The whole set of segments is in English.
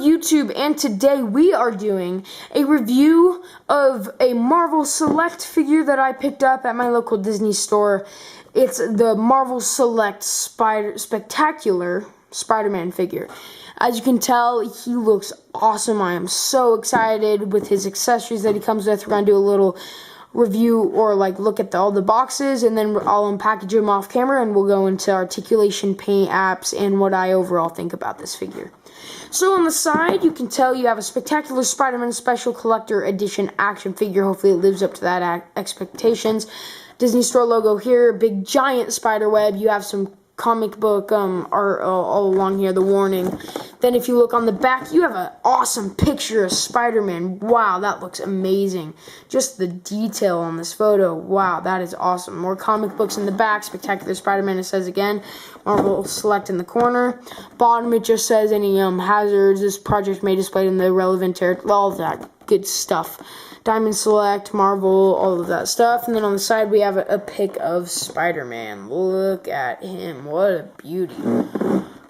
YouTube, and today we are doing a review of a Marvel Select figure that I picked up at my local Disney store. It's the Marvel Select Spectacular Spider-Man figure. As you can tell, he looks awesome. I am so excited with his accessories that he comes with. We're going to do a little review or look at all the boxes, and then I'll unpackage them off camera and we'll go into articulation, paint apps, and what I overall think about this figure. So on the side, you can tell you have a Spectacular Spider-Man Special Collector Edition action figure. Hopefully it lives up to that expectations. Disney Store logo here, big giant spider web. You have some comic book art all along here, the warning. Then if you look on the back, you have an awesome picture of Spider-Man. Wow, that looks amazing. Just the detail on this photo, wow, that is awesome. More comic books in the back, Spectacular Spider-Man, it says again. Marvel Select in the corner. Bottom, it just says any hazards, this project may display in the relevant territory, all of that good stuff. Diamond Select, Marvel, all of that stuff. And then on the side, we have a pic of Spider-Man. Look at him. What a beauty.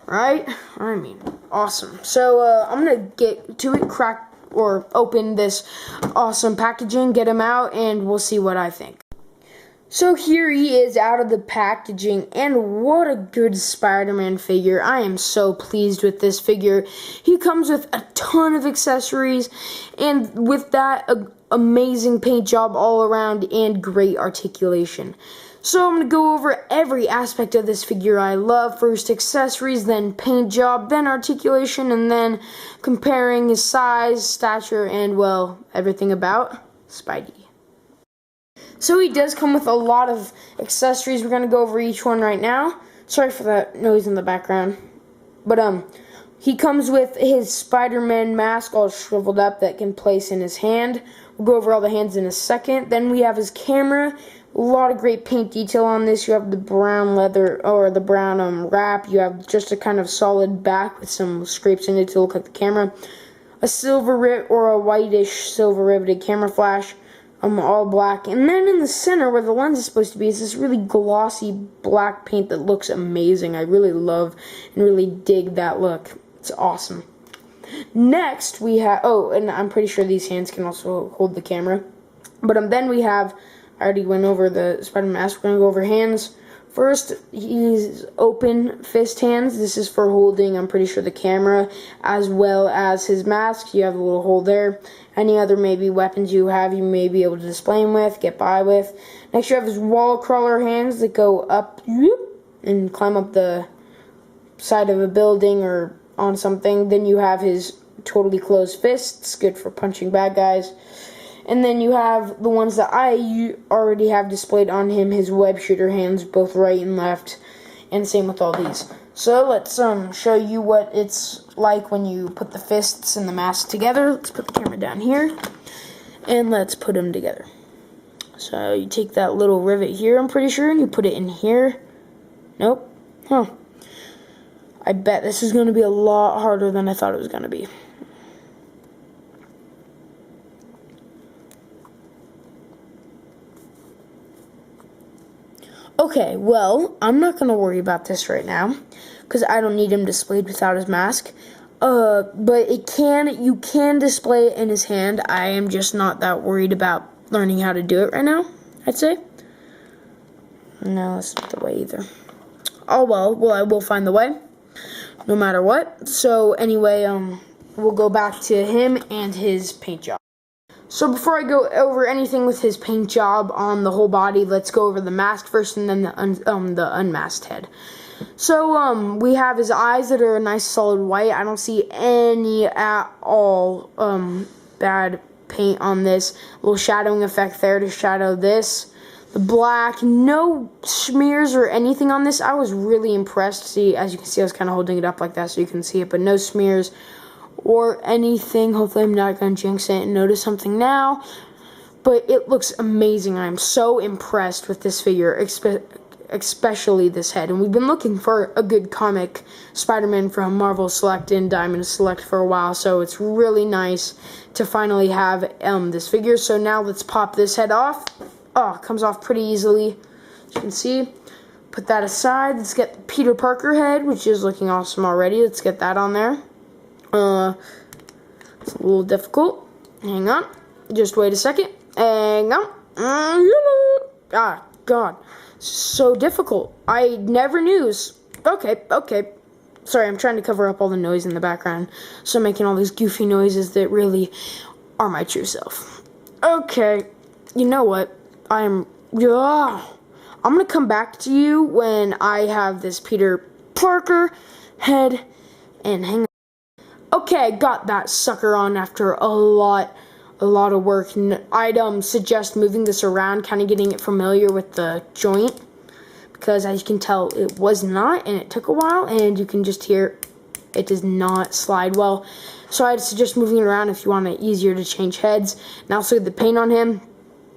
Right? I mean, awesome. So, I'm going to get to it, crack or open this awesome packaging, get him out, and we'll see what I think. So here he is out of the packaging, and what a good Spider-Man figure. I am so pleased with this figure. He comes with a ton of accessories, and with that, amazing paint job all around and great articulation. So I'm going to go over every aspect of this figure I love. First accessories, then paint job, then articulation, and then comparing his size, stature, and, well, everything about Spidey. So he does come with a lot of accessories. We're going to go over each one right now. Sorry for that noise in the background. But he comes with his Spider-Man mask all shriveled up that can place in his hand. We'll go over all the hands in a second. Then we have his camera. A lot of great paint detail on this. You have the brown leather, or the brown wrap. You have just a kind of solid back with some scrapes in it to look like the camera. A silver or a whitish silver riveted camera flash. All black, and then in the center where the lens is supposed to be is this really glossy black paint that looks amazing. I really love and really dig that look. It's awesome. Next we have, oh, and I'm pretty sure these hands can also hold the camera, but then we have, I already went over the Spider-Man mask. We're going to go over hands. First, he's open fist hands. This is for holding, I'm pretty sure, the camera as well as his mask. You have a little hole there. Any other maybe weapons you have, you may be able to display him with, get by with. Next, you have his wall crawler hands that go up and climb up the side of a building or on something. Then you have his totally closed fists, good for punching bad guys. And then you have the ones that I already have displayed on him, his web shooter hands, both right and left, and same with all these. So let's show you what it's like when you put the fists and the mask together. Let's put the camera down here, and let's put them together. So you take that little rivet here, I'm pretty sure, and you put it in here. Nope. Huh. I bet this is going to be a lot harder than I thought it was going to be. Okay, well, I'm not going to worry about this right now, because I don't need him displayed without his mask. But you can display it in his hand. I am just not that worried about learning how to do it right now, I'd say. No, that's not the way either. Oh, well, I will find the way, no matter what. So, anyway, we'll go back to him and his paint job. So before I go over anything with his paint job on the whole body, let's go over the mask first and then the unmasked head. So we have his eyes that are a nice solid white. I don't see any at all bad paint on this. A little shadowing effect there to shadow this. The black, no smears or anything on this. I was really impressed. See, as you can see, I was kind of holding it up like that so you can see it, but no smears or anything. Hopefully I'm not going to jinx it and notice something now. But it looks amazing. I'm so impressed with this figure, especially this head. And we've been looking for a good comic Spider-Man from Marvel Select and Diamond Select for a while. So it's really nice to finally have this figure. So now let's pop this head off. Oh, it comes off pretty easily, as you can see. Put that aside. Let's get the Peter Parker head, which is looking awesome already. Let's get that on there. It's a little difficult. Hang on. Just wait a second. Hang on. Ah, God. So difficult. I never knew. Okay. Sorry, I'm trying to cover up all the noise in the background. So I'm making all these goofy noises that really are my true self. Okay. You know what? I'm going to come back to you when I have this Peter Parker head. And hang on. Okay, got that sucker on after a lot of work. And I'd suggest moving this around, kind of getting it familiar with the joint, because as you can tell, it was not, and it took a while, and you can just hear it does not slide well. So I'd suggest moving it around if you want it easier to change heads. Now, also the paint on him,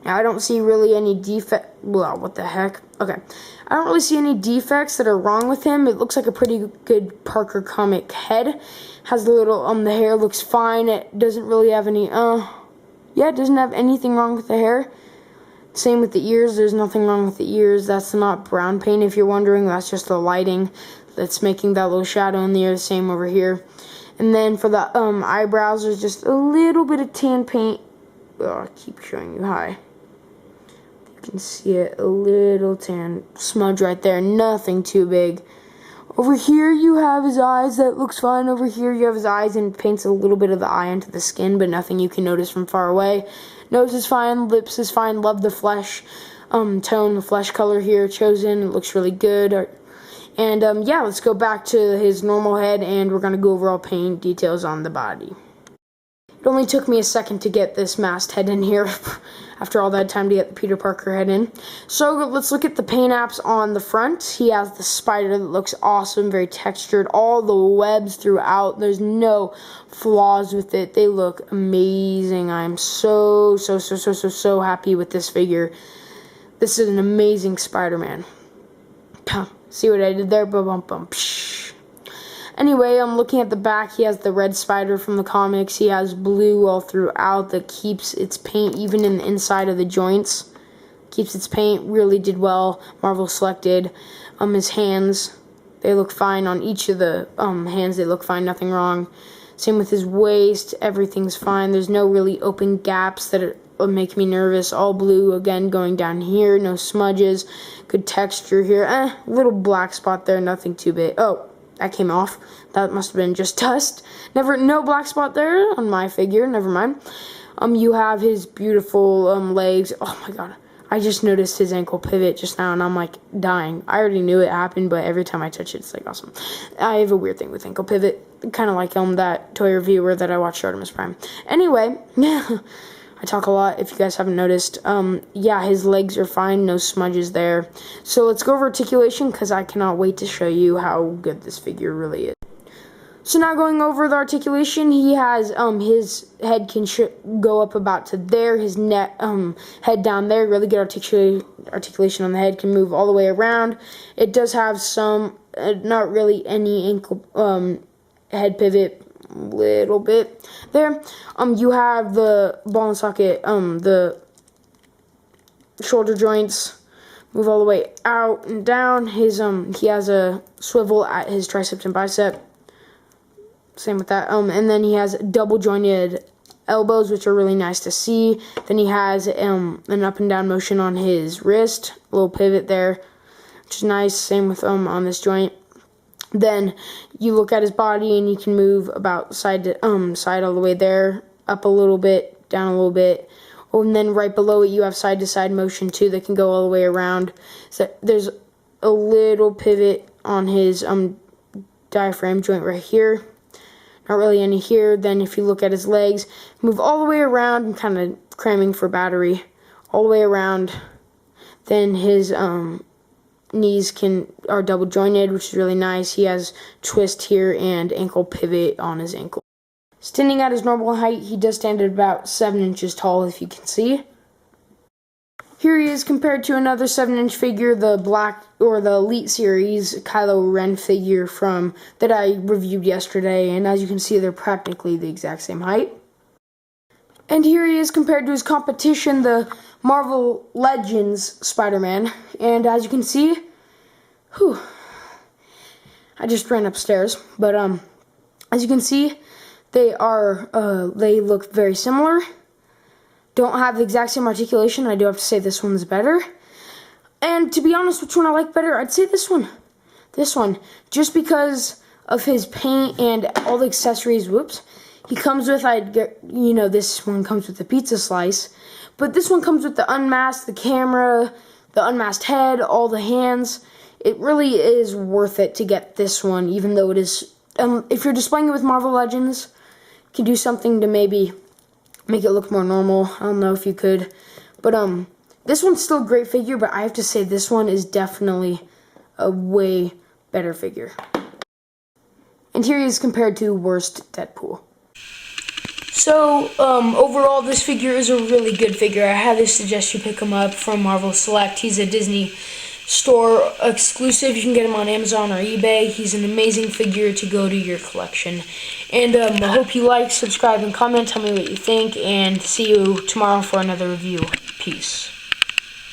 I don't see really any defect. Well, what the heck? Okay, I don't really see any defects that are wrong with him. It looks like a pretty good Parker comic head. Has the little the hair looks fine. It doesn't really have any yeah, it doesn't have anything wrong with the hair. Same with the ears. There's nothing wrong with the ears. That's not brown paint, if you're wondering. That's just the lighting that's making that little shadow in the ear. Same over here. And then for the eyebrows, there's just a little bit of tan paint. Oh, I keep showing you high. You can see it, a little tan smudge right there. Nothing too big. Over here you have his eyes. That looks fine. Over here you have his eyes, and paints a little bit of the eye into the skin, but nothing you can notice from far away. Nose is fine. Lips is fine. Love the flesh tone, the flesh color here chosen. It looks really good. And yeah, let's go back to his normal head, and we're going to go over all paint details on the body. It only took me a second to get this masked head in here after all that time to get the Peter Parker head in. So let's look at the paint apps on the front. He has the spider that looks awesome, very textured. All the webs throughout. There's no flaws with it. They look amazing. I'm so happy with this figure. This is an amazing Spider-Man. See what I did there? Bum. Anyway, I'm looking at the back. He has the red spider from the comics. He has blue all throughout that keeps its paint even in the inside of the joints. Keeps its paint. Really did well. Marvel selected. His hands, they look fine on each of the hands. They look fine. Nothing wrong. Same with his waist. Everything's fine. There's no really open gaps that make me nervous. All blue again going down here. No smudges. Good texture here. Little black spot there. Nothing too big. Oh. That came off. That must have been just dust. No black spot there on my figure. Never mind. You have his beautiful legs. Oh my god. I just noticed his ankle pivot just now, and I'm like dying. I already knew it happened, but every time I touch it, it's like awesome. I have a weird thing with ankle pivot. Kind of like that toy reviewer that I watched, Artemis Prime. Anyway, I talk a lot if you guys haven't noticed. Yeah, his legs are fine, no smudges there. So let's go over articulation, because I cannot wait to show you how good this figure really is. So now going over the articulation, he has his head can go up about to there, his neck head down there. Really good articulation on the head, can move all the way around. It does have some, not really any ankle head pivot. Little bit there. You have the ball and socket, the shoulder joints move all the way out and down. His he has a swivel at his triceps and bicep. Same with that. And then he has double jointed elbows, which are really nice to see. Then he has an up and down motion on his wrist, a little pivot there, which is nice. Same with on this joint. Then you look at his body, and you can move about side to side all the way there, up a little bit, down a little bit. Oh, and then right below it, you have side to side motion too that can go all the way around. So there's a little pivot on his diaphragm joint right here. Not really any here. Then if you look at his legs, move all the way around. I'm kind of cramming for battery. All the way around. Then his knees are double jointed, which is really nice. He has twist here and ankle pivot on his ankle. Standing at his normal height, he does stand at about 7 inches tall, if you can see. Here he is compared to another 7-inch figure, the Elite Series Kylo Ren figure that I reviewed yesterday, and as you can see, they're practically the exact same height. And here he is compared to his competition, the Marvel Legends Spider-Man. And as you can see, I just ran upstairs. But As you can see, they look very similar. Don't have the exact same articulation. I do have to say this one's better. And to be honest, which one I like better? I'd say this one. This one. Just because of his paint and all the accessories. Whoops. He comes with, this one comes with the pizza slice. But this one comes with the unmasked, the camera, the unmasked head, all the hands. It really is worth it to get this one, even though it is, if you're displaying it with Marvel Legends, you can do something to maybe make it look more normal. I don't know if you could. But this one's still a great figure, but I have to say this one is definitely a way better figure. And here he is compared to worst Deadpool. So, overall, this figure is a really good figure. I highly suggest you pick him up from Marvel Select. He's a Disney Store exclusive. You can get him on Amazon or eBay. He's an amazing figure to go to your collection. And I hope you like, subscribe, and comment. Tell me what you think. And see you tomorrow for another review. Peace.